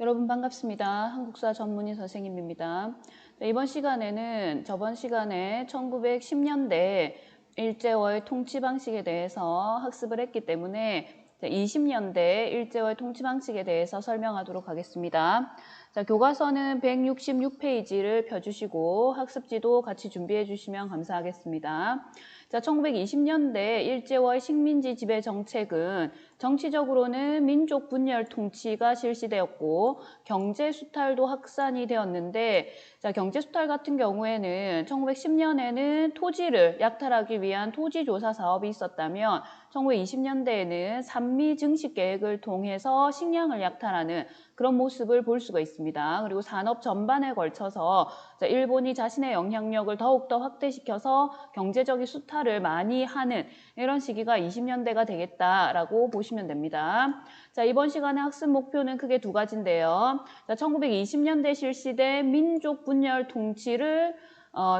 여러분 반갑습니다. 한국사 전문의 선생님입니다. 이번 시간에는 저번 시간에 1910년대 일제월 통치 방식에 대해서 학습을 했기 때문에 20년대 일제월 통치 방식에 대해서 설명하도록 하겠습니다. 자, 교과서는 166페이지를 펴주시고 학습지도 같이 준비해 주시면 감사하겠습니다. 자, 1920년대 일제월 식민지 지배 정책은 정치적으로는 민족 분열 통치가 실시되었고 경제 수탈도 확산이 되었는데, 자, 경제 수탈 같은 경우에는 1910년에는 토지를 약탈하기 위한 토지조사 사업이 있었다면 1920년대에는 산미 증식 계획을 통해서 식량을 약탈하는 그런 모습을 볼 수가 있습니다. 그리고 산업 전반에 걸쳐서 일본이 자신의 영향력을 더욱더 확대시켜서 경제적인 수탈을 많이 하는 이런 시기가 20년대가 되겠다라고 보시면 됩니다. 자, 이번 시간의 학습 목표는 크게 두 가지인데요. 자, 1920년대 실시된 민족 분열 통치를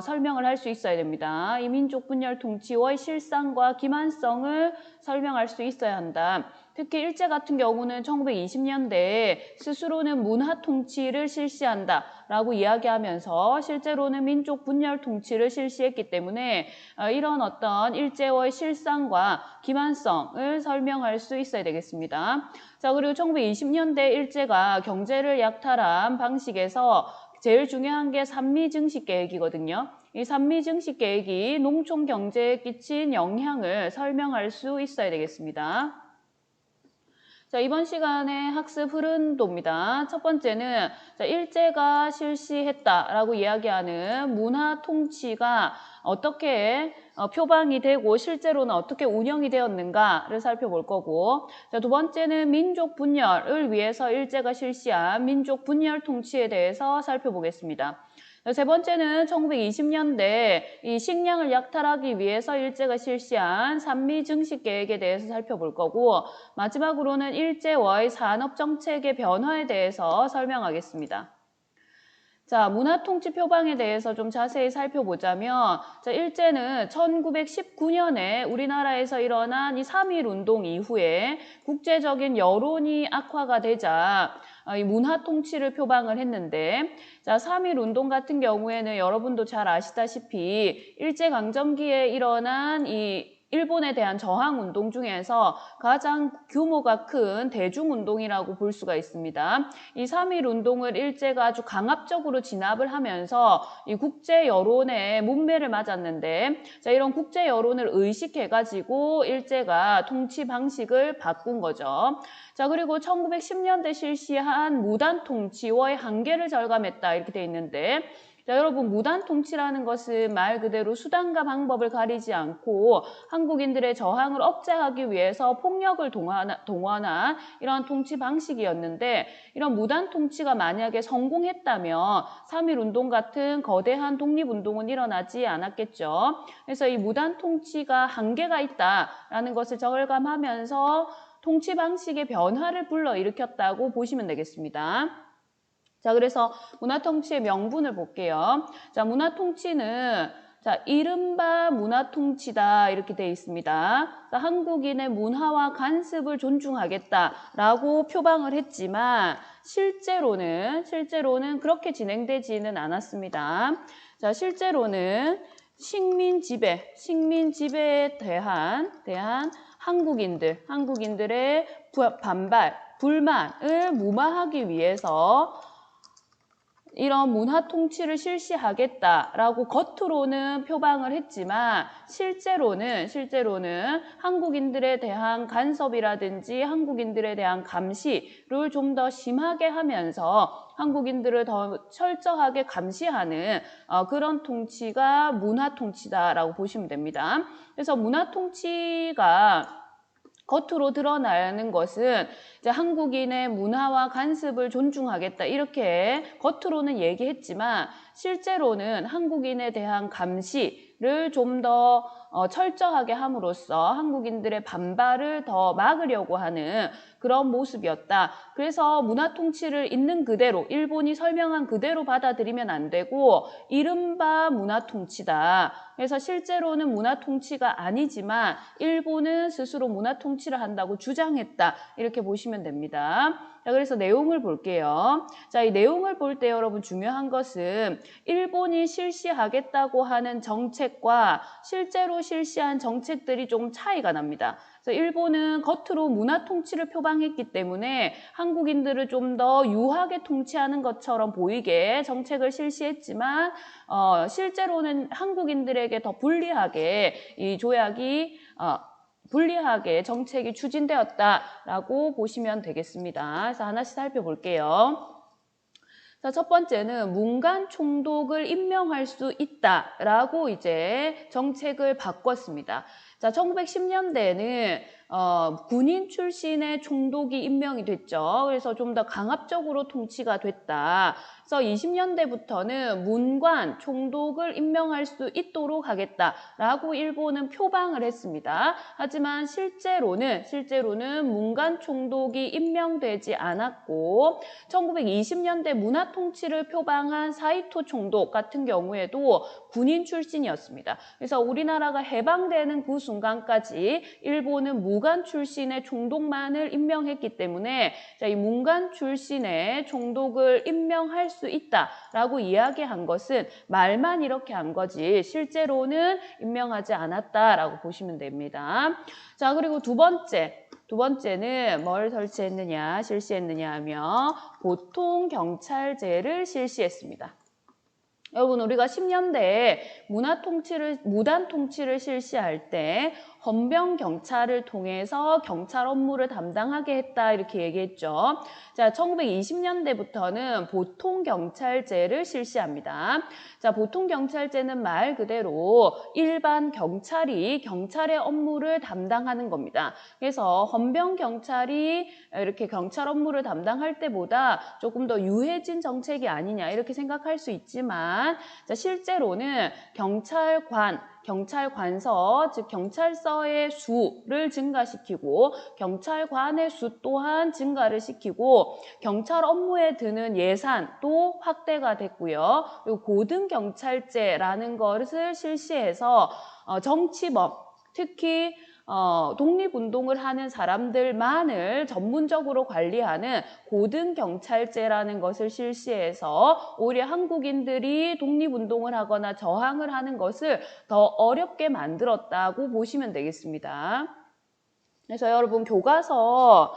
설명을 할 수 있어야 됩니다. 이 민족 분열 통치의 실상과 기만성을 설명할 수 있어야 한다. 특히 일제 같은 경우는 1920년대에 스스로는 문화 통치를 실시한다 라고 이야기하면서 실제로는 민족 분열 통치를 실시했기 때문에 이런 어떤 일제의 실상과 기만성을 설명할 수 있어야 되겠습니다. 자, 그리고 1920년대 일제가 경제를 약탈한 방식에서 제일 중요한 게 산미증식 계획이거든요. 이 산미증식 계획이 농촌 경제에 끼친 영향을 설명할 수 있어야 되겠습니다. 자, 이번 시간의 학습 흐름도입니다. 첫 번째는 일제가 실시했다라고 이야기하는 문화 통치가 어떻게 표방이 되고 실제로는 어떻게 운영이 되었는가를 살펴볼 거고, 자, 두 번째는 민족 분열을 위해서 일제가 실시한 민족 분열 통치에 대해서 살펴보겠습니다. 세 번째는 1920년대 이 식량을 약탈하기 위해서 일제가 실시한 산미 증식 계획에 대해서 살펴볼 거고, 마지막으로는 일제의 산업 정책의 변화에 대해서 설명하겠습니다. 자, 문화통치 표방에 대해서 좀 자세히 살펴보자면, 자, 일제는 1919년에 우리나라에서 일어난 이 3.1 운동 이후에 국제적인 여론이 악화가 되자 이 문화통치를 표방을 했는데, 자, 3.1 운동 같은 경우에는 여러분도 잘 아시다시피 일제강점기에 일어난 이 일본에 대한 저항운동 중에서 가장 규모가 큰 대중운동이라고 볼 수가 있습니다. 이 3.1 운동을 일제가 아주 강압적으로 진압을 하면서 이 국제 여론의 문매를 맞았는데, 자, 이런 국제 여론을 의식해가지고 일제가 통치 방식을 바꾼 거죠. 자, 그리고 1910년대 실시한 무단 통치의 한계를 절감했다 이렇게 돼 있는데, 자, 여러분, 무단 통치라는 것은 말 그대로 수단과 방법을 가리지 않고 한국인들의 저항을 억제하기 위해서 폭력을 동원한 이런 통치 방식이었는데, 이런 무단 통치가 만약에 성공했다면 3.1 운동 같은 거대한 독립운동은 일어나지 않았겠죠. 그래서 이 무단 통치가 한계가 있다라는 것을 절감하면서 통치 방식의 변화를 불러일으켰다고 보시면 되겠습니다. 자, 그래서 문화통치의 명분을 볼게요. 자, 문화통치는 자, 이른바 문화통치다 이렇게 되어 있습니다. 자, 한국인의 문화와 관습을 존중하겠다라고 표방을 했지만 실제로는 그렇게 진행되지는 않았습니다. 자, 실제로는 식민지배에 대한 한국인들의 반발, 불만을 무마하기 위해서 이런 문화 통치를 실시하겠다라고 겉으로는 표방을 했지만 실제로는 한국인들에 대한 간섭이라든지 한국인들에 대한 감시를 좀 더 심하게 하면서 한국인들을 더 철저하게 감시하는 그런 통치가 문화 통치다라고 보시면 됩니다. 그래서 문화 통치가 겉으로 드러나는 것은 이제 한국인의 문화와 관습을 존중하겠다 이렇게 겉으로는 얘기했지만 실제로는 한국인에 대한 감시를 좀 더 철저하게 함으로써 한국인들의 반발을 더 막으려고 하는 그런 모습이었다. 그래서 문화 통치를 있는 그대로 일본이 설명한 그대로 받아들이면 안 되고 이른바 문화 통치다. 그래서 실제로는 문화 통치가 아니지만 일본은 스스로 문화 통치를 한다고 주장했다. 이렇게 보시면 됩니다. 자, 그래서 내용을 볼게요. 자, 이 내용을 볼 때 여러분 중요한 것은 일본이 실시하겠다고 하는 정책과 실제로 실시한 정책들이 조금 차이가 납니다. 그래서 일본은 겉으로 문화 통치를 표방했기 때문에 한국인들을 좀 더 유하게 통치하는 것처럼 보이게 정책을 실시했지만 실제로는 한국인들에게 더 불리하게 이 조약이 불리하게 정책이 추진되었다라고 보시면 되겠습니다. 그래서 하나씩 살펴볼게요. 자, 첫 번째는 문간 총독을 임명할 수 있다라고 이제 정책을 바꿨습니다. 자, 1910년대에는 군인 출신의 총독이 임명이 됐죠. 그래서 좀 더 강압적으로 통치가 됐다. 그래서 20년대부터는 문관 총독을 임명할 수 있도록 하겠다라고 일본은 표방을 했습니다. 하지만 실제로는 문관 총독이 임명되지 않았고 1920년대 문화 통치를 표방한 사이토 총독 같은 경우에도 군인 출신이었습니다. 그래서 우리나라가 해방되는 그 순간까지 일본은 무관 출신의 총독만을 임명했기 때문에 자, 이 문관 출신의 총독을 임명할 수 있다라고 이야기한 것은 말만 이렇게 한 거지 실제로는 임명하지 않았다라고 보시면 됩니다. 자, 그리고 두 번째는 뭘 실시했느냐 하면 보통 경찰제를 실시했습니다. 여러분 우리가 10년대에 무단 통치를 실시할 때 헌병 경찰을 통해서 경찰 업무를 담당하게 했다 이렇게 얘기했죠. 자, 1920년대부터는 보통 경찰제를 실시합니다. 자, 보통 경찰제는 말 그대로 일반 경찰이 경찰의 업무를 담당하는 겁니다. 그래서 헌병 경찰이 이렇게 경찰 업무를 담당할 때보다 조금 더 유해진 정책이 아니냐 이렇게 생각할 수 있지만 자, 실제로는 경찰관서, 즉 경찰서의 수를 증가시키고 경찰관의 수 또한 증가를 시키고 경찰 업무에 드는 예산도 확대가 됐고요. 그리고 고등경찰제라는 것을 실시해서 정치범, 특히 독립운동을 하는 사람들만을 전문적으로 관리하는 고등경찰제라는 것을 실시해서 오히려 한국인들이 독립운동을 하거나 저항을 하는 것을 더 어렵게 만들었다고 보시면 되겠습니다. 그래서 여러분 교과서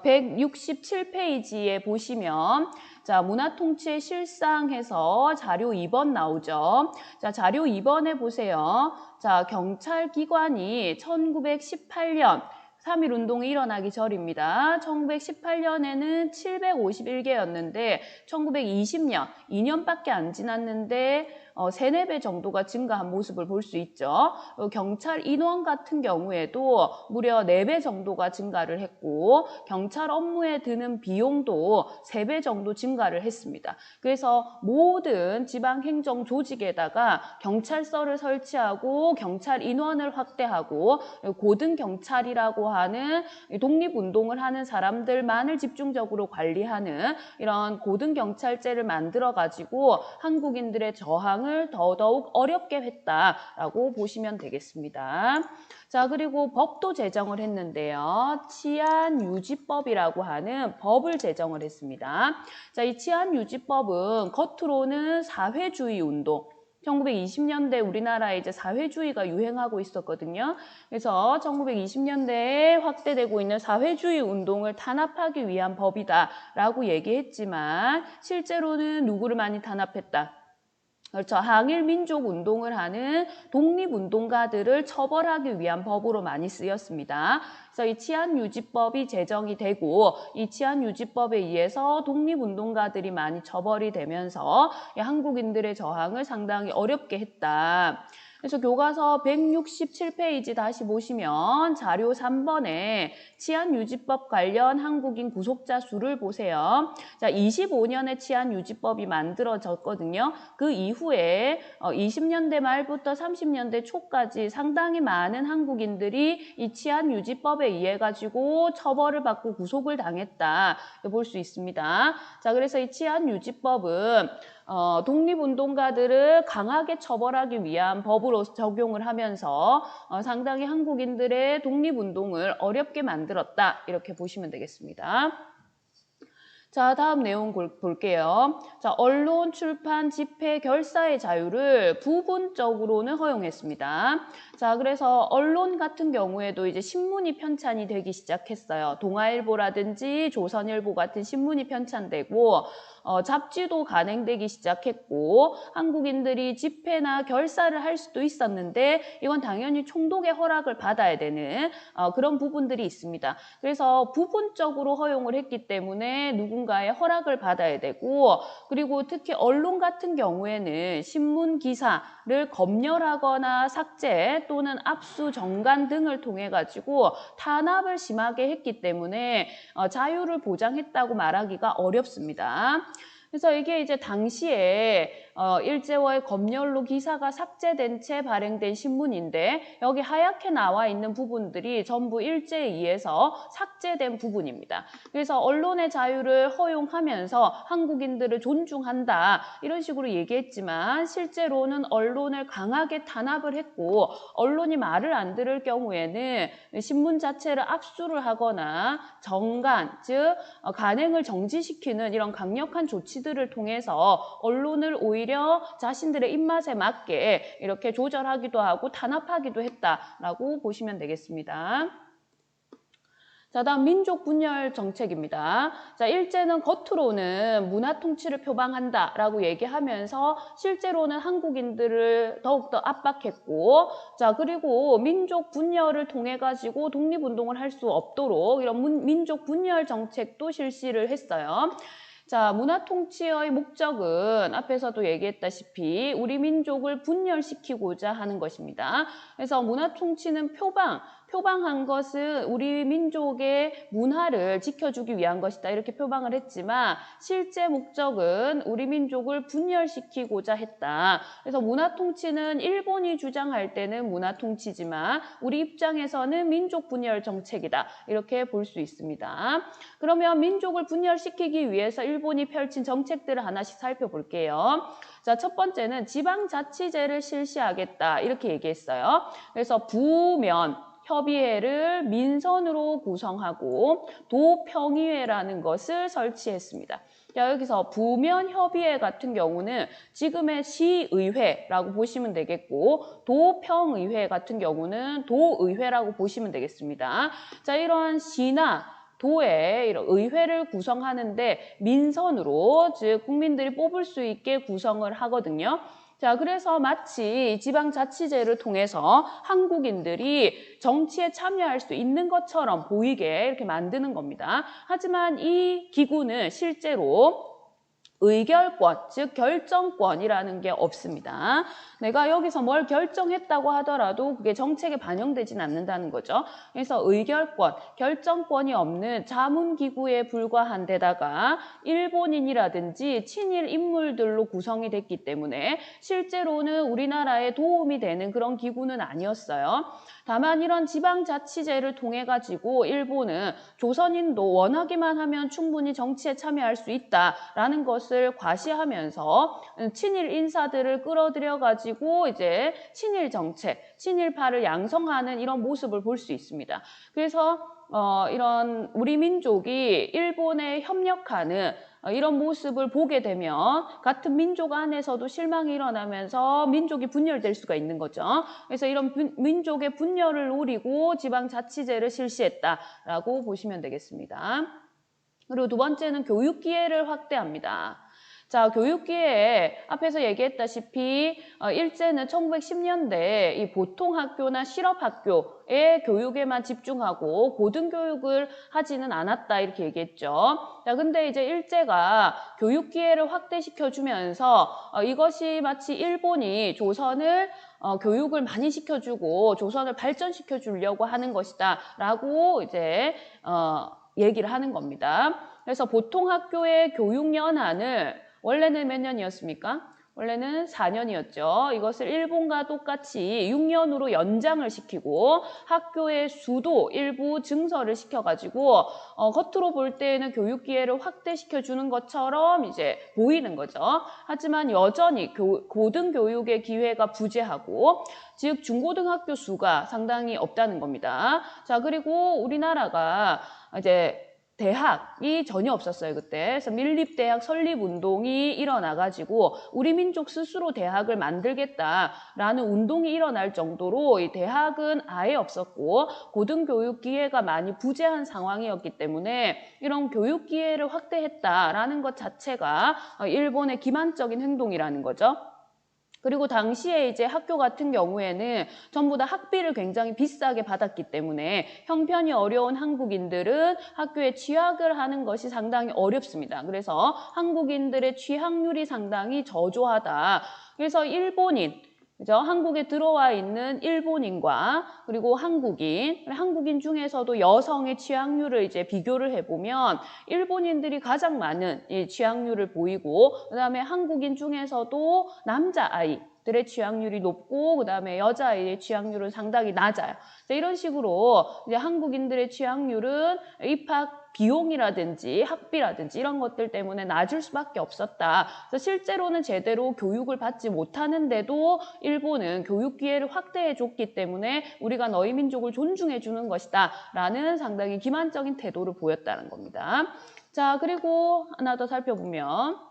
167페이지에 보시면 자, 문화통치의 실상해서 자료 2번 나오죠. 자, 자료 2번에 보세요. 자, 경찰기관이 1918년 3.1운동이 일어나기 전입니다. 1918년에는 751개였는데 1920년, 2년밖에 안 지났는데 3, 4배 정도가 증가한 모습을 볼 수 있죠. 경찰 인원 같은 경우에도 무려 4배 정도가 증가를 했고 경찰 업무에 드는 비용도 3배 정도 증가를 했습니다. 그래서 모든 지방행정 조직에다가 경찰서를 설치하고 경찰 인원을 확대하고 고등경찰이라고 하는 독립운동을 하는 사람들만을 집중적으로 관리하는 이런 고등경찰제를 만들어가지고 한국인들의 저항을 더더욱 어렵게 했다라고 보시면 되겠습니다. 자, 그리고 법도 제정을 했는데요. 치안유지법이라고 하는 법을 제정을 했습니다. 자, 이 치안유지법은 겉으로는 사회주의 운동, 1920년대 우리나라에 이제 사회주의가 유행하고 있었거든요. 그래서 1920년대에 확대되고 있는 사회주의 운동을 탄압하기 위한 법이다라고 얘기했지만 실제로는 누구를 많이 탄압했다? 그렇죠. 항일 민족 운동을 하는 독립운동가들을 처벌하기 위한 법으로 많이 쓰였습니다. 그래서 이 치안유지법이 제정이 되고 이 치안유지법에 의해서 독립운동가들이 많이 처벌이 되면서 이 한국인들의 저항을 상당히 어렵게 했다. 그래서 교과서 167페이지 다시 보시면 자료 3번에 치안유지법 관련 한국인 구속자 수를 보세요. 자, 25년에 치안유지법이 만들어졌거든요. 그 이후에 20년대 말부터 30년대 초까지 상당히 많은 한국인들이 이 치안유지법에 의해 가지고 처벌을 받고 구속을 당했다. 볼 수 있습니다. 자, 그래서 이 치안유지법은 독립운동가들을 강하게 처벌하기 위한 법으로 적용을 하면서 상당히 한국인들의 독립운동을 어렵게 만들었다. 이렇게 보시면 되겠습니다. 자, 다음 내용 볼게요. 자, 언론, 출판, 집회, 결사의 자유를 부분적으로는 허용했습니다. 자, 그래서 언론 같은 경우에도 이제 신문이 편찬이 되기 시작했어요. 동아일보라든지 조선일보 같은 신문이 편찬되고 잡지도 간행되기 시작했고 한국인들이 집회나 결사를 할 수도 있었는데 이건 당연히 총독의 허락을 받아야 되는 그런 부분들이 있습니다. 그래서 부분적으로 허용을 했기 때문에 누군가의 허락을 받아야 되고 그리고 특히 언론 같은 경우에는 신문 기사를 검열하거나 삭제 또는 압수, 정간 등을 통해 가지고 탄압을 심하게 했기 때문에 자유를 보장했다고 말하기가 어렵습니다. 그래서 이게 이제 당시에 일제어의 검열로 기사가 삭제된 채 발행된 신문인데 여기 하얗게 나와 있는 부분들이 전부 일제에 의해서 삭제된 부분입니다. 그래서 언론의 자유를 허용하면서 한국인들을 존중한다 이런 식으로 얘기했지만 실제로는 언론을 강하게 탄압을 했고 언론이 말을 안 들을 경우에는 신문 자체를 압수를 하거나 정간 즉 간행을 정지시키는 이런 강력한 조치들을 통해서 언론을 오히려 자신들의 입맛에 맞게 이렇게 조절하기도 하고 탄압하기도 했다라고 보시면 되겠습니다. 자, 다음 민족 분열 정책입니다. 자, 일제는 겉으로는 문화 통치를 표방한다라고 얘기하면서 실제로는 한국인들을 더욱더 압박했고 자, 그리고 민족 분열을 통해 가지고 독립운동을 할 수 없도록 이런 민족 분열 정책도 실시를 했어요. 자, 문화 통치의 목적은 앞에서도 얘기했다시피 우리 민족을 분열시키고자 하는 것입니다. 그래서 문화 통치는 표방한 것은 우리 민족의 문화를 지켜주기 위한 것이다. 이렇게 표방을 했지만 실제 목적은 우리 민족을 분열시키고자 했다. 그래서 문화 통치는 일본이 주장할 때는 문화 통치지만 우리 입장에서는 민족 분열 정책이다. 이렇게 볼 수 있습니다. 그러면 민족을 분열시키기 위해서 일본이 펼친 정책들을 하나씩 살펴볼게요. 자, 첫 번째는 지방자치제를 실시하겠다. 이렇게 얘기했어요. 그래서 부면 협의회를 민선으로 구성하고 도평의회라는 것을 설치했습니다. 자, 여기서 부면협의회 같은 경우는 지금의 시의회라고 보시면 되겠고 도평의회 같은 경우는 도의회라고 보시면 되겠습니다. 자, 이러한 시나 도의 이런 의회를 구성하는데 민선으로 즉 국민들이 뽑을 수 있게 구성을 하거든요. 자, 그래서 마치 지방자치제를 통해서 한국인들이 정치에 참여할 수 있는 것처럼 보이게 이렇게 만드는 겁니다. 하지만 이 기구는 실제로 의결권, 즉 결정권이라는 게 없습니다. 내가 여기서 뭘 결정했다고 하더라도 그게 정책에 반영되진 않는다는 거죠. 그래서 의결권, 결정권이 없는 자문기구에 불과한 데다가 일본인이라든지 친일 인물들로 구성이 됐기 때문에 실제로는 우리나라에 도움이 되는 그런 기구는 아니었어요. 다만 이런 지방자치제를 통해 가지고 일본은 조선인도 원하기만 하면 충분히 정치에 참여할 수 있다라는 것을 과시하면서 친일 인사들을 끌어들여 가지고 이제 친일 정책, 친일파를 양성하는 이런 모습을 볼 수 있습니다. 그래서 이런 우리 민족이 일본에 협력하는 이런 모습을 보게 되면 같은 민족 안에서도 실망이 일어나면서 민족이 분열될 수가 있는 거죠. 그래서 이런 민족의 분열을 노리고 지방자치제를 실시했다라고 보시면 되겠습니다. 그리고 두 번째는 교육 기회를 확대합니다. 자, 교육기에 앞에서 얘기했다시피 일제는 1910년대 이 보통학교나 실업학교의 교육에만 집중하고 고등교육을 하지는 않았다 이렇게 얘기했죠. 자, 근데 이제 일제가 교육기회를 확대시켜주면서 이것이 마치 일본이 조선을 교육을 많이 시켜주고 조선을 발전시켜 주려고 하는 것이다 라고 이제 얘기를 하는 겁니다. 그래서 보통학교의 교육연한을 원래는 몇 년이었습니까? 원래는 4년이었죠. 이것을 일본과 똑같이 6년으로 연장을 시키고 학교의 수도 일부 증설을 시켜가지고 겉으로 볼 때에는 교육 기회를 확대시켜 주는 것처럼 이제 보이는 거죠. 하지만 여전히 고등교육의 기회가 부재하고 즉 중고등학교 수가 상당히 없다는 겁니다. 자, 그리고 우리나라가 이제 대학이 전혀 없었어요, 그때. 그래서 밀립대학 설립운동이 일어나가지고 우리 민족 스스로 대학을 만들겠다라는 운동이 일어날 정도로 이 대학은 아예 없었고 고등교육 기회가 많이 부재한 상황이었기 때문에 이런 교육 기회를 확대했다라는 것 자체가 일본의 기만적인 행동이라는 거죠. 그리고 당시에 이제 학교 같은 경우에는 전부 다 학비를 굉장히 비싸게 받았기 때문에 형편이 어려운 한국인들은 학교에 취학을 하는 것이 상당히 어렵습니다. 그래서 한국인들의 취학률이 상당히 저조하다. 그래서 일본인, 그죠? 한국에 들어와 있는 일본인과 그리고 한국인 중에서도 여성의 취학률을 이제 비교를 해보면 일본인들이 가장 많은 이 취학률을 보이고 그다음에 한국인 중에서도 남자아이들의 취학률이 높고 그다음에 여자아이의 취학률은 상당히 낮아요. 이런 식으로 이제 한국인들의 취학률은 입학 비용이라든지 학비라든지 이런 것들 때문에 낮을 수밖에 없었다. 그래서 실제로는 제대로 교육을 받지 못하는데도 일본은 교육 기회를 확대해 줬기 때문에 우리가 너희 민족을 존중해 주는 것이다 라는 상당히 기만적인 태도를 보였다는 겁니다. 자, 그리고 하나 더 살펴보면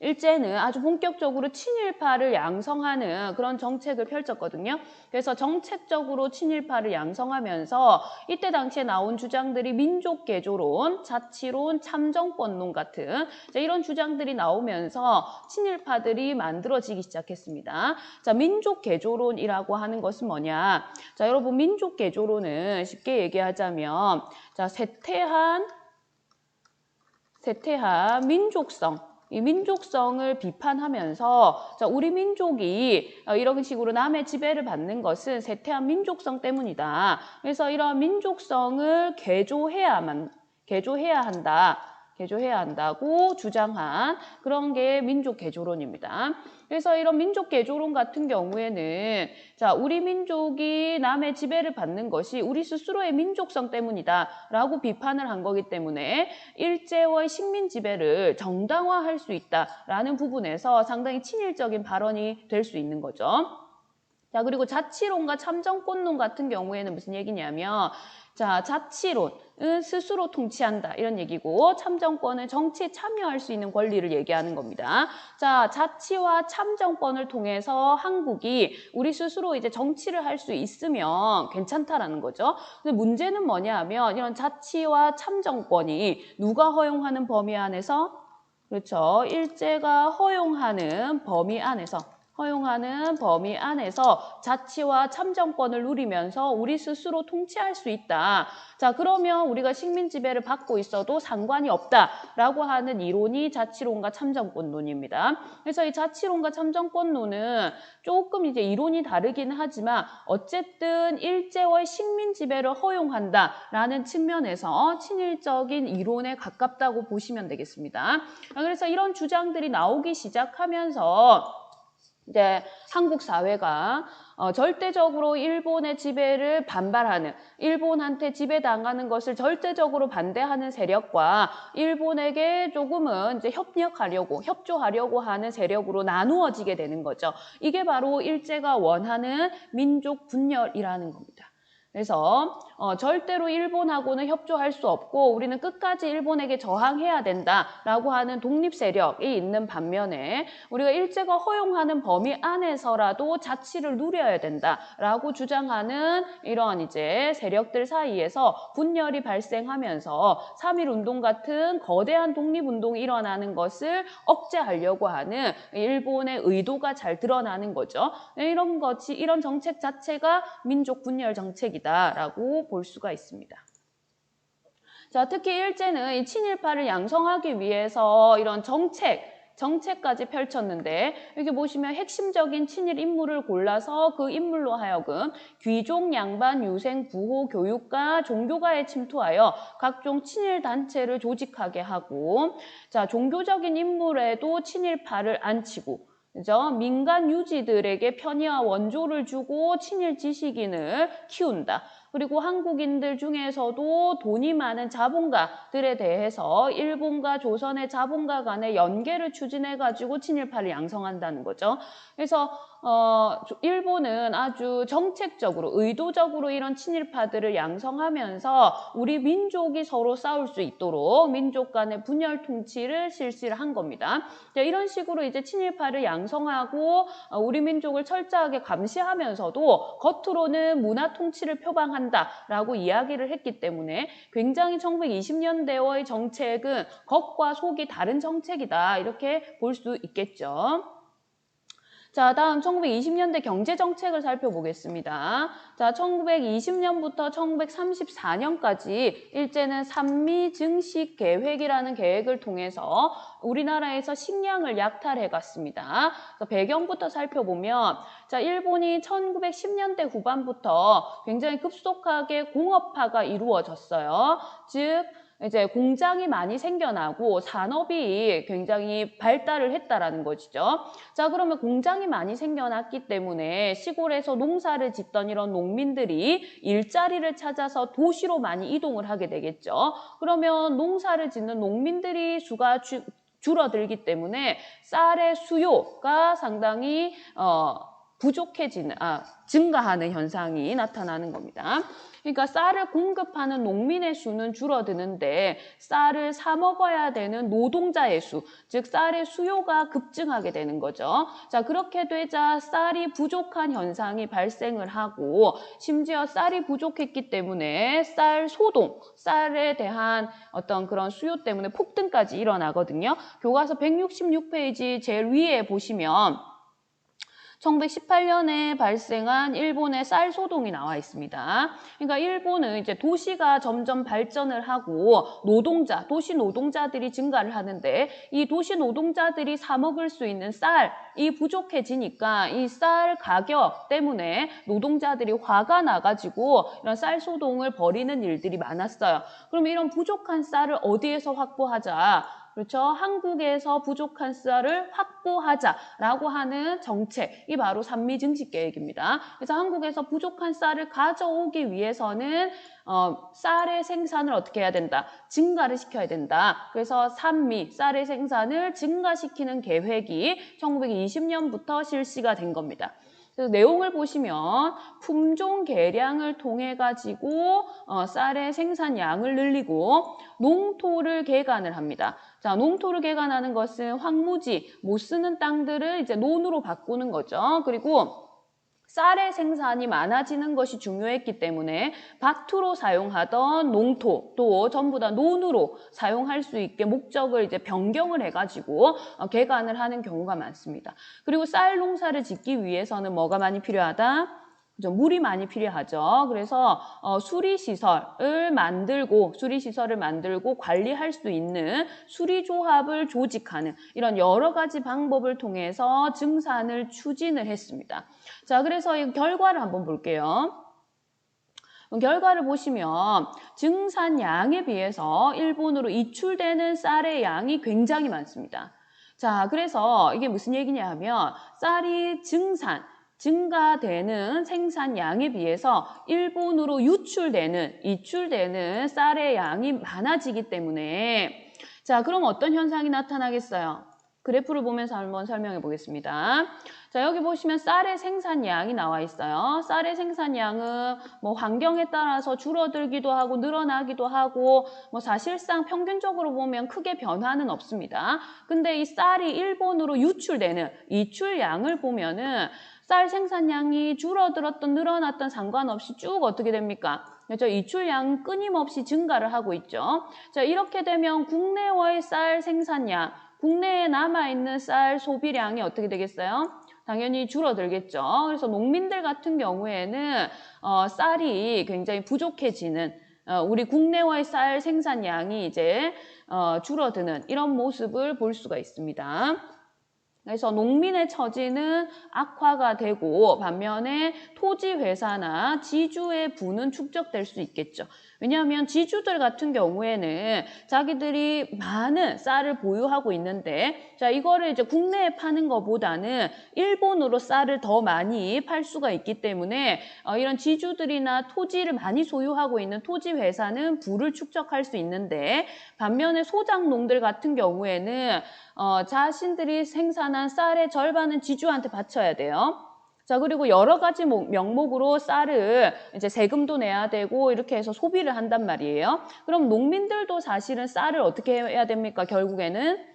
일제는 아주 본격적으로 친일파를 양성하는 그런 정책을 펼쳤거든요. 그래서 정책적으로 친일파를 양성하면서 이때 당시에 나온 주장들이 민족개조론, 자치론, 참정권론 같은 이런 주장들이 나오면서 친일파들이 만들어지기 시작했습니다. 자, 민족개조론이라고 하는 것은 뭐냐? 자, 여러분 민족개조론은 쉽게 얘기하자면 자, 쇠퇴한 민족성 이 민족성을 비판하면서 자, 우리 민족이 이런 식으로 남의 지배를 받는 것은 쇠퇴한 민족성 때문이다. 그래서 이런 민족성을 개조해야 한다고 주장한 그런 게 민족개조론입니다. 그래서 이런 민족개조론 같은 경우에는 자, 우리 민족이 남의 지배를 받는 것이 우리 스스로의 민족성 때문이다 라고 비판을 한 거기 때문에 일제의 식민 지배를 정당화할 수 있다라는 부분에서 상당히 친일적인 발언이 될 수 있는 거죠. 자, 그리고 자치론과 참정권론 같은 경우에는 무슨 얘기냐면 자, 자치론은 스스로 통치한다 이런 얘기고 참정권은 정치에 참여할 수 있는 권리를 얘기하는 겁니다. 자, 자치와 참정권을 통해서 한국이 우리 스스로 이제 정치를 할 수 있으면 괜찮다라는 거죠. 근데 문제는 뭐냐 하면 이런 자치와 참정권이 누가 허용하는 범위 안에서 그렇죠. 일제가 허용하는 범위 안에서 자치와 참정권을 누리면서 우리 스스로 통치할 수 있다. 자, 그러면 우리가 식민 지배를 받고 있어도 상관이 없다라고 하는 이론이 자치론과 참정권론입니다. 그래서 이 자치론과 참정권론은 조금 이제 이론이 다르기는 하지만 어쨌든 일제의 식민 지배를 허용한다라는 측면에서 친일적인 이론에 가깝다고 보시면 되겠습니다. 그래서 이런 주장들이 나오기 시작하면서 이제 한국 사회가 절대적으로 일본의 지배를 반발하는 일본한테 지배당하는 것을 절대적으로 반대하는 세력과 일본에게 조금은 이제 협조하려고 하는 세력으로 나누어지게 되는 거죠. 이게 바로 일제가 원하는 민족 분열이라는 겁니다. 그래서 절대로 일본하고는 협조할 수 없고 우리는 끝까지 일본에게 저항해야 된다라고 하는 독립 세력이 있는 반면에 우리가 일제가 허용하는 범위 안에서라도 자치를 누려야 된다라고 주장하는 이런 이제 세력들 사이에서 분열이 발생하면서 3.1운동 같은 거대한 독립운동이 일어나는 것을 억제하려고 하는 일본의 의도가 잘 드러나는 거죠. 이런 정책 자체가 민족 분열 정책이다라고 볼 수가 있습니다. 자, 특히 일제는 이 친일파를 양성하기 위해서 이런 정책까지 펼쳤는데 여기 보시면 핵심적인 친일 인물을 골라서 그 인물로 하여금 귀족, 양반, 유생, 부호, 교육가, 종교가에 침투하여 각종 친일 단체를 조직하게 하고 자, 종교적인 인물에도 친일파를 안치고 그죠? 민간 유지들에게 편의와 원조를 주고 친일 지식인을 키운다. 그리고 한국인들 중에서도 돈이 많은 자본가들에 대해서 일본과 조선의 자본가 간의 연계를 추진해가지고 친일파를 양성한다는 거죠. 그래서 일본은 아주 정책적으로, 의도적으로 이런 친일파들을 양성하면서 우리 민족이 서로 싸울 수 있도록 민족 간의 분열 통치를 실시를 한 겁니다. 이런 식으로 이제 친일파를 양성하고 우리 민족을 철저하게 감시하면서도 겉으로는 문화 통치를 표방한다라고 이야기를 했기 때문에 굉장히 1920년대의 정책은 겉과 속이 다른 정책이다 이렇게 볼 수 있겠죠. 자, 다음 1920년대 경제정책을 살펴보겠습니다. 자, 1920년부터 1934년까지 일제는 산미증식 계획이라는 계획을 통해서 우리나라에서 식량을 약탈해 갔습니다. 배경부터 살펴보면 자, 일본이 1910년대 후반부터 굉장히 급속하게 공업화가 이루어졌어요. 즉 이제 공장이 많이 생겨나고 산업이 굉장히 발달을 했다라는 것이죠. 자, 그러면 공장이 많이 생겨났기 때문에 시골에서 농사를 짓던 이런 농민들이 일자리를 찾아서 도시로 많이 이동을 하게 되겠죠. 그러면 농사를 짓는 농민들이 수가 줄어들기 때문에 쌀의 수요가 상당히 증가하는 현상이 나타나는 겁니다. 그러니까 쌀을 공급하는 농민의 수는 줄어드는데 쌀을 사 먹어야 되는 노동자의 수, 즉 쌀의 수요가 급증하게 되는 거죠. 자, 그렇게 되자 쌀이 부족한 현상이 발생을 하고 심지어 쌀이 부족했기 때문에 쌀에 대한 어떤 그런 수요 때문에 폭등까지 일어나거든요. 교과서 166페이지 제일 위에 보시면 1918년에 발생한 일본의 쌀 소동이 나와 있습니다. 그러니까 일본은 이제 도시가 점점 발전을 하고 도시 노동자들이 증가를 하는데 이 도시 노동자들이 사 먹을 수 있는 쌀이 부족해지니까 이 쌀 가격 때문에 노동자들이 화가 나가지고 이런 쌀 소동을 벌이는 일들이 많았어요. 그럼 이런 부족한 쌀을 어디에서 확보하자? 그렇죠. 한국에서 부족한 쌀을 확보하자라고 하는 정책이 바로 산미증식계획입니다. 그래서 한국에서 부족한 쌀을 가져오기 위해서는 쌀의 생산을 어떻게 해야 된다? 증가를 시켜야 된다. 그래서 쌀의 생산을 증가시키는 계획이 1920년부터 실시가 된 겁니다. 그래서 내용을 보시면 품종 개량을 통해 가지고 쌀의 생산량을 늘리고 농토를 개간을 합니다. 자, 농토를 개간하는 것은 황무지, 못 쓰는 땅들을 이제 논으로 바꾸는 거죠. 그리고 쌀의 생산이 많아지는 것이 중요했기 때문에 밭으로 사용하던 농토도 전부 다 논으로 사용할 수 있게 목적을 이제 변경을 해가지고 개간을 하는 경우가 많습니다. 그리고 쌀 농사를 짓기 위해서는 뭐가 많이 필요하다? 물이 많이 필요하죠. 그래서 수리시설을 만들고 관리할 수 있는 수리조합을 조직하는 이런 여러 가지 방법을 통해서 증산을 추진을 했습니다. 자, 그래서 이 결과를 한번 볼게요. 결과를 보시면 증산량에 비해서 일본으로 이출되는 쌀의 양이 굉장히 많습니다. 자, 그래서 이게 무슨 얘기냐 하면 쌀이 증가되는 생산량에 비해서 일본으로 이출되는 쌀의 양이 많아지기 때문에 자, 그럼 어떤 현상이 나타나겠어요? 그래프를 보면서 한번 설명해 보겠습니다. 자, 여기 보시면 쌀의 생산량이 나와 있어요. 쌀의 생산량은 뭐 환경에 따라서 줄어들기도 하고 늘어나기도 하고 뭐 사실상 평균적으로 보면 크게 변화는 없습니다. 근데 이 쌀이 일본으로 유출되는 이출량을 보면은 쌀 생산량이 줄어들었던 늘어났던 상관없이 쭉 어떻게 됩니까? 그렇죠? 이출량은 끊임없이 증가를 하고 있죠. 자, 이렇게 되면 국내와의 쌀 생산량, 국내에 남아있는 쌀 소비량이 어떻게 되겠어요? 당연히 줄어들겠죠. 그래서 농민들 같은 경우에는 쌀이 굉장히 부족해지는 우리 국내와의 쌀 생산량이 이제 줄어드는 이런 모습을 볼 수가 있습니다. 그래서 농민의 처지는 악화가 되고 반면에 토지회사나 지주의 부는 축적될 수 있겠죠. 왜냐하면 지주들 같은 경우에는 자기들이 많은 쌀을 보유하고 있는데 자 이거를 이제 국내에 파는 것보다는 일본으로 쌀을 더 많이 팔 수가 있기 때문에 이런 지주들이나 토지를 많이 소유하고 있는 토지회사는 부를 축적할 수 있는데 반면에 소작농들 같은 경우에는 자신들이 생산한 쌀의 절반은 지주한테 바쳐야 돼요. 자, 그리고 여러 가지 명목으로 쌀을 이제 세금도 내야 되고 이렇게 해서 소비를 한단 말이에요. 그럼 농민들도 사실은 쌀을 어떻게 해야 됩니까? 결국에는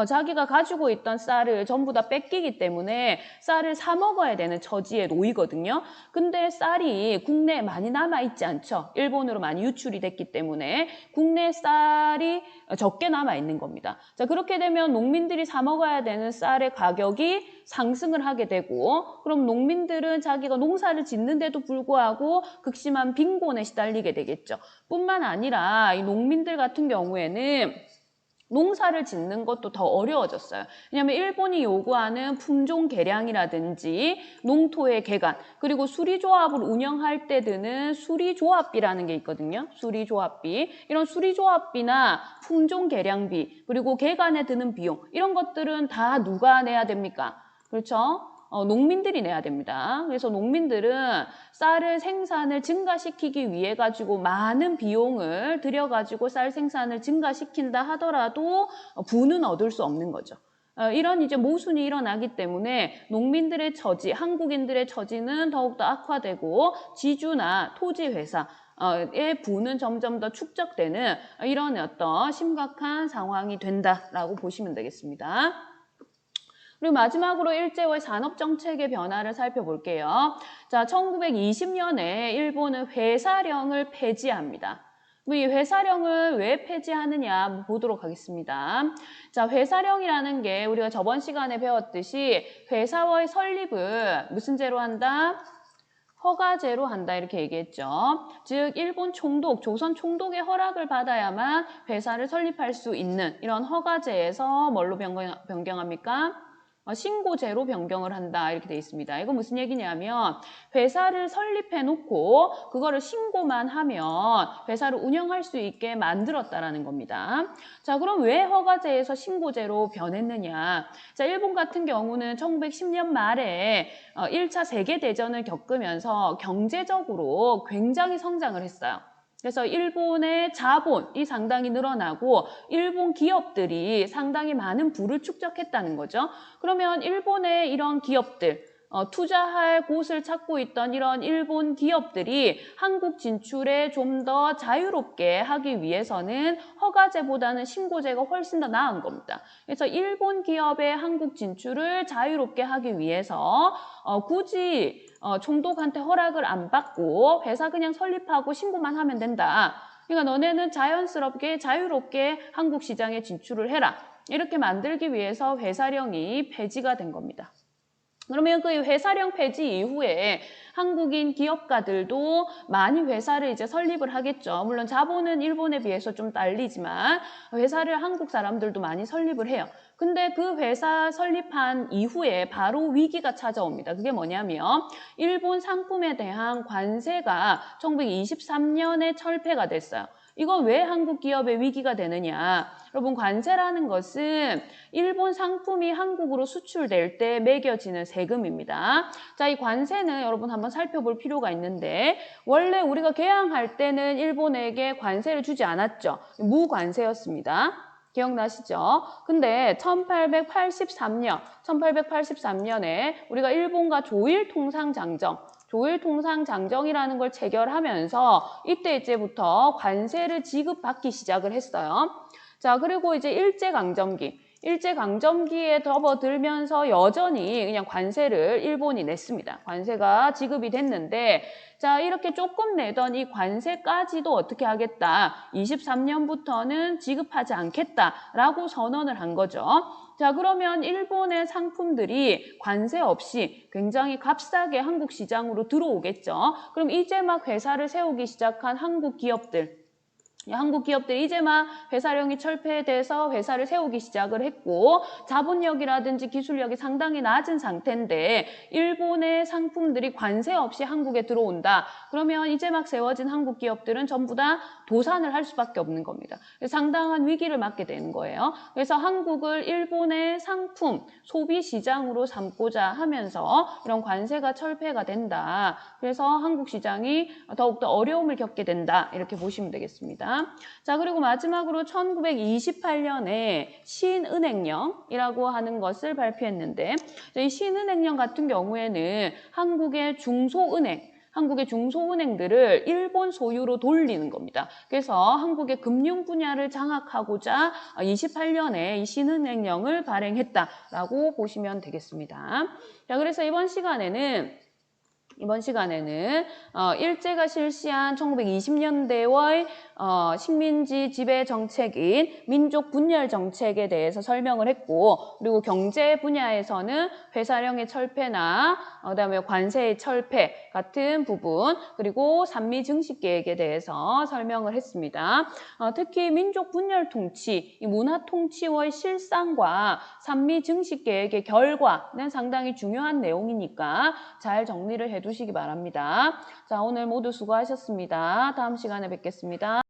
자기가 가지고 있던 쌀을 전부 다 뺏기기 때문에 쌀을 사 먹어야 되는 처지에 놓이거든요. 근데 쌀이 국내에 많이 남아있지 않죠. 일본으로 많이 유출이 됐기 때문에 국내 쌀이 적게 남아있는 겁니다. 자, 그렇게 되면 농민들이 사 먹어야 되는 쌀의 가격이 상승을 하게 되고 그럼 농민들은 자기가 농사를 짓는데도 불구하고 극심한 빈곤에 시달리게 되겠죠. 뿐만 아니라 이 농민들 같은 경우에는 농사를 짓는 것도 더 어려워졌어요. 왜냐하면 일본이 요구하는 품종 개량이라든지 농토의 개간 그리고 수리조합을 운영할 때 드는 수리조합비라는 게 있거든요. 수리조합비 이런 수리조합비나 품종 개량비 그리고 개간에 드는 비용 이런 것들은 다 누가 내야 됩니까? 그렇죠? 농민들이 내야 됩니다. 그래서 농민들은 쌀을 생산을 증가시키기 위해 가지고 많은 비용을 들여가지고 쌀 생산을 증가시킨다 하더라도 부는 얻을 수 없는 거죠. 이런 이제 모순이 일어나기 때문에 농민들의 처지, 한국인들의 처지는 더욱더 악화되고 지주나 토지회사의 부는 점점 더 축적되는 이런 어떤 심각한 상황이 된다라고 보시면 되겠습니다. 그리고 마지막으로 일제의 산업정책의 변화를 살펴볼게요. 자, 1920년에 일본은 회사령을 폐지합니다. 이 회사령을 왜 폐지하느냐 보도록 하겠습니다. 자, 회사령이라는 게 우리가 저번 시간에 배웠듯이 회사의 설립을 무슨 제로 한다? 허가제로 한다 이렇게 얘기했죠. 즉 일본 총독, 조선 총독의 허락을 받아야만 회사를 설립할 수 있는 이런 허가제에서 뭘로 변경합니까? 신고제로 변경을 한다 이렇게 돼 있습니다. 이거 무슨 얘기냐면 회사를 설립해 놓고 그거를 신고만 하면 회사를 운영할 수 있게 만들었다라는 겁니다. 자, 그럼 왜 허가제에서 신고제로 변했느냐? 자, 일본 같은 경우는 1910년 말에 1차 세계대전을 겪으면서 경제적으로 굉장히 성장을 했어요. 그래서 일본의 자본이 상당히 늘어나고 일본 기업들이 상당히 많은 부를 축적했다는 거죠. 그러면 일본의 이런 기업들, 투자할 곳을 찾고 있던 이런 일본 기업들이 한국 진출에 좀 더 자유롭게 하기 위해서는 허가제보다는 신고제가 훨씬 더 나은 겁니다. 그래서 일본 기업의 한국 진출을 자유롭게 하기 위해서 굳이 총독한테 허락을 안 받고 회사 그냥 설립하고 신고만 하면 된다. 그러니까 너네는 자연스럽게 자유롭게 한국 시장에 진출을 해라. 이렇게 만들기 위해서 회사령이 폐지가 된 겁니다. 그러면 그 회사령 폐지 이후에 한국인 기업가들도 많이 회사를 이제 설립을 하겠죠. 물론 자본은 일본에 비해서 좀 딸리지만 회사를 한국 사람들도 많이 설립을 해요. 근데 그 회사 설립한 이후에 바로 위기가 찾아옵니다. 그게 뭐냐면 일본 상품에 대한 관세가 1923년에 철폐가 됐어요. 이건 왜 한국 기업의 위기가 되느냐? 여러분 관세라는 것은 일본 상품이 한국으로 수출될 때 매겨지는 세금입니다. 자, 이 관세는 여러분 한번 살펴볼 필요가 있는데 원래 우리가 개항할 때는 일본에게 관세를 주지 않았죠. 무관세였습니다. 기억나시죠? 근데 1883년에 우리가 일본과 조일통상장정이라는 걸 체결하면서 이때부터 관세를 지급받기 시작을 했어요. 자, 그리고 이제 일제강점기에 접어들면서 여전히 그냥 관세를 일본이 냈습니다. 관세가 지급이 됐는데, 자, 이렇게 조금 내던 이 관세까지도 어떻게 하겠다. 23년부터는 지급하지 않겠다라고 선언을 한 거죠. 자, 그러면 일본의 상품들이 관세 없이 굉장히 값싸게 한국 시장으로 들어오겠죠. 그럼 이제 막 회사를 세우기 시작한 한국 기업들이 이제 막 회사령이 철폐돼서 회사를 세우기 시작을 했고 자본력이라든지 기술력이 상당히 낮은 상태인데 일본의 상품들이 관세 없이 한국에 들어온다. 그러면 이제 막 세워진 한국 기업들은 전부 다 도산을 할 수밖에 없는 겁니다. 상당한 위기를 맞게 되는 거예요. 그래서 한국을 일본의 상품, 소비 시장으로 삼고자 하면서 이런 관세가 철폐가 된다. 그래서 한국 시장이 더욱더 어려움을 겪게 된다. 이렇게 보시면 되겠습니다. 자, 그리고 마지막으로 1928년에 신은행령이라고 하는 것을 발표했는데 이 신은행령 같은 경우에는 한국의 중소은행들을 일본 소유로 돌리는 겁니다. 그래서 한국의 금융 분야를 장악하고자 28년에 이 신은행령을 발행했다라고 보시면 되겠습니다. 자, 그래서 이번 시간에는 일제가 실시한 1920년대의 식민지 지배 정책인 민족 분열 정책에 대해서 설명을 했고 그리고 경제 분야에서는 회사령의 철폐나 그다음에 관세의 철폐 같은 부분 그리고 산미 증식 계획에 대해서 설명을 했습니다. 특히 민족 분열 통치, 이 문화 통치의 실상과 산미 증식 계획의 결과는 상당히 중요한 내용이니까 잘 정리를 해두시기 바랍니다. 자, 오늘 모두 수고하셨습니다. 다음 시간에 뵙겠습니다.